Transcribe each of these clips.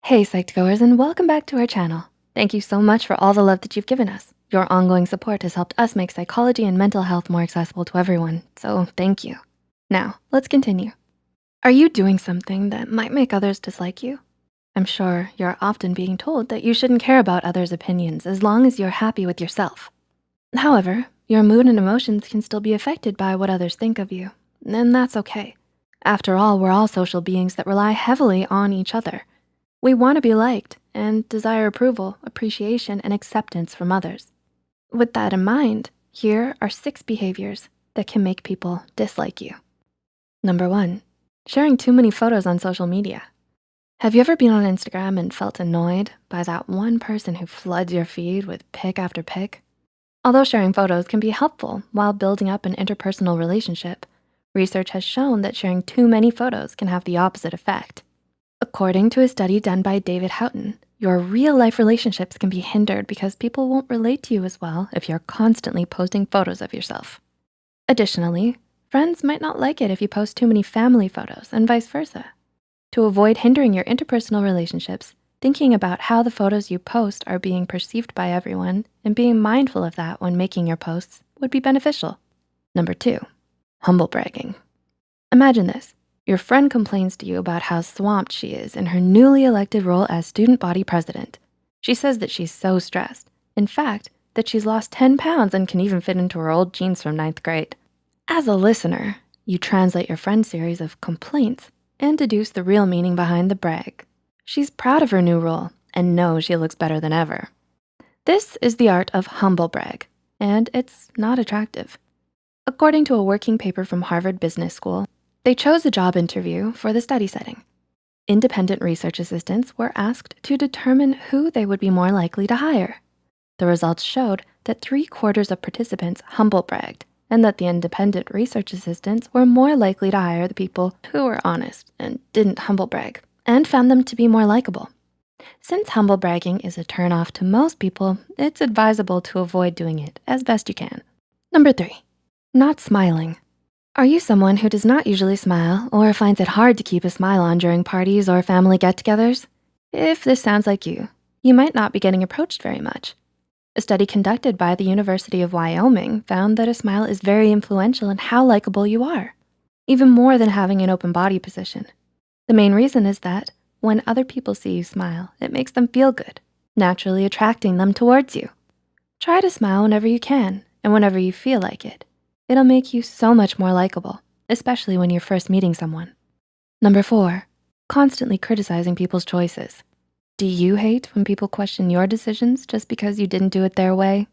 Hey Psych2Goers, and welcome back to our channel. Thank you so much for all the love that you've given us. Your ongoing support has helped us make psychology and mental health more accessible to everyone, so thank you. Now, let's continue. Are you doing something that might make others dislike you? I'm sure you're often being told that you shouldn't care about others' opinions as long as you're happy with yourself. However, your mood and emotions can still be affected by what others think of you, and that's okay. After all, we're all social beings that rely heavily on each other. We wanna be liked and desire approval, appreciation, and acceptance from others. With that in mind, here are 6 behaviors that can make people dislike you. Number 1, sharing too many photos on social media. Have you ever been on Instagram and felt annoyed by that one person who floods your feed with pic after pic? Although sharing photos can be helpful while building up an interpersonal relationship, research has shown that sharing too many photos can have the opposite effect. According to a study done by David Houghton, your real-life relationships can be hindered because people won't relate to you as well if you're constantly posting photos of yourself. Additionally, friends might not like it if you post too many family photos and vice versa. To avoid hindering your interpersonal relationships, thinking about how the photos you post are being perceived by everyone and being mindful of that when making your posts would be beneficial. Number 2, humble bragging. Imagine this. Your friend complains to you about how swamped she is in her newly elected role as student body president. She says that she's so stressed. In fact, that she's lost 10 pounds and can even fit into her old jeans from 9th grade. As a listener, you translate your friend's series of complaints and deduce the real meaning behind the brag. She's proud of her new role and knows she looks better than ever. This is the art of humble brag, and it's not attractive. According to a working paper from Harvard Business School, they chose a job interview for the study setting. Independent research assistants were asked to determine who they would be more likely to hire. The results showed that 3/4 of participants humble bragged, and that the independent research assistants were more likely to hire the people who were honest and didn't humble brag, and found them to be more likable. Since humble bragging is a turnoff to most people, it's advisable to avoid doing it as best you can. Number 3, not smiling. Are you someone who does not usually smile or finds it hard to keep a smile on during parties or family get-togethers? If this sounds like you might not be getting approached very much. A study conducted by the University of Wyoming found that a smile is very influential in how likable you are, even more than having an open body position. The main reason is that when other people see you smile, it makes them feel good, naturally attracting them towards you. Try to smile whenever you can and whenever you feel like it. It'll make you so much more likable, especially when you're first meeting someone. Number 4, constantly criticizing people's choices. Do you hate when people question your decisions just because you didn't do it their way?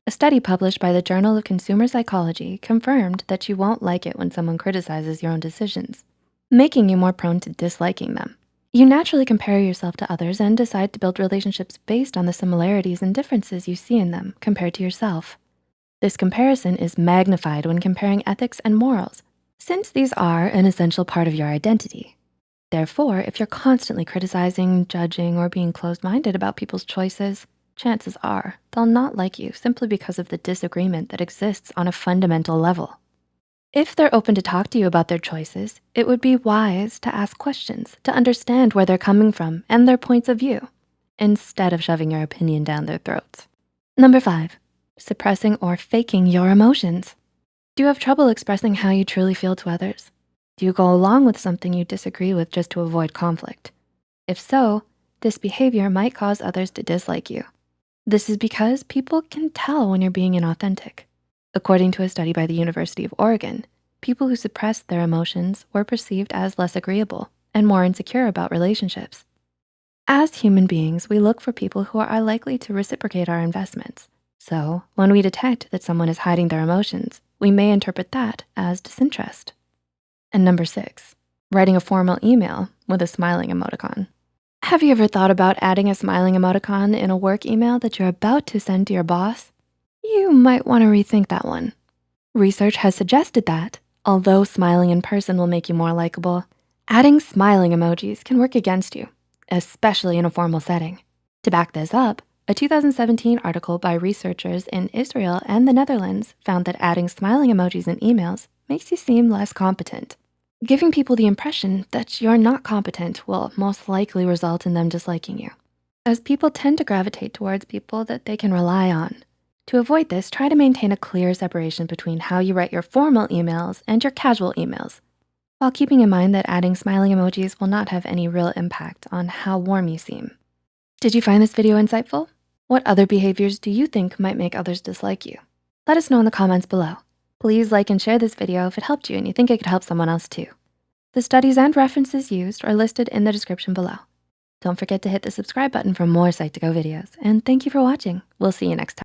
A study published by the Journal of Consumer Psychology confirmed that you won't like it when someone criticizes your own decisions, making you more prone to disliking them. You naturally compare yourself to others and decide to build relationships based on the similarities and differences you see in them compared to yourself. This comparison is magnified when comparing ethics and morals, since these are an essential part of your identity. Therefore, if you're constantly criticizing, judging, or being closed-minded about people's choices, chances are they'll not like you simply because of the disagreement that exists on a fundamental level. If they're open to talk to you about their choices, it would be wise to ask questions to understand where they're coming from and their points of view, instead of shoving your opinion down their throats. Number 5, suppressing or faking your emotions. Do you have trouble expressing how you truly feel to others? Do you go along with something you disagree with just to avoid conflict? If so, this behavior might cause others to dislike you. This is because people can tell when you're being inauthentic. According to a study by the University of Oregon, people who suppressed their emotions were perceived as less agreeable and more insecure about relationships. As human beings, we look for people who are likely to reciprocate our investments. So when we detect that someone is hiding their emotions, we may interpret that as disinterest. And number 6, writing a formal email with a smiling emoticon. Have you ever thought about adding a smiling emoticon in a work email that you're about to send to your boss? You might wanna rethink that one. Research has suggested that, although smiling in person will make you more likable, adding smiling emojis can work against you, especially in a formal setting. To back this up, a 2017 article by researchers in Israel and the Netherlands found that adding smiling emojis in emails makes you seem less competent. Giving people the impression that you're not competent will most likely result in them disliking you, as people tend to gravitate towards people that they can rely on. To avoid this, try to maintain a clear separation between how you write your formal emails and your casual emails, while keeping in mind that adding smiley emojis will not have any real impact on how warm you seem. Did you find this video insightful? What other behaviors do you think might make others dislike you? Let us know in the comments below. Please like and share this video if it helped you and you think it could help someone else too. The studies and references used are listed in the description below. Don't forget to hit the subscribe button for more Psych2Go videos. And thank you for watching. We'll see you next time.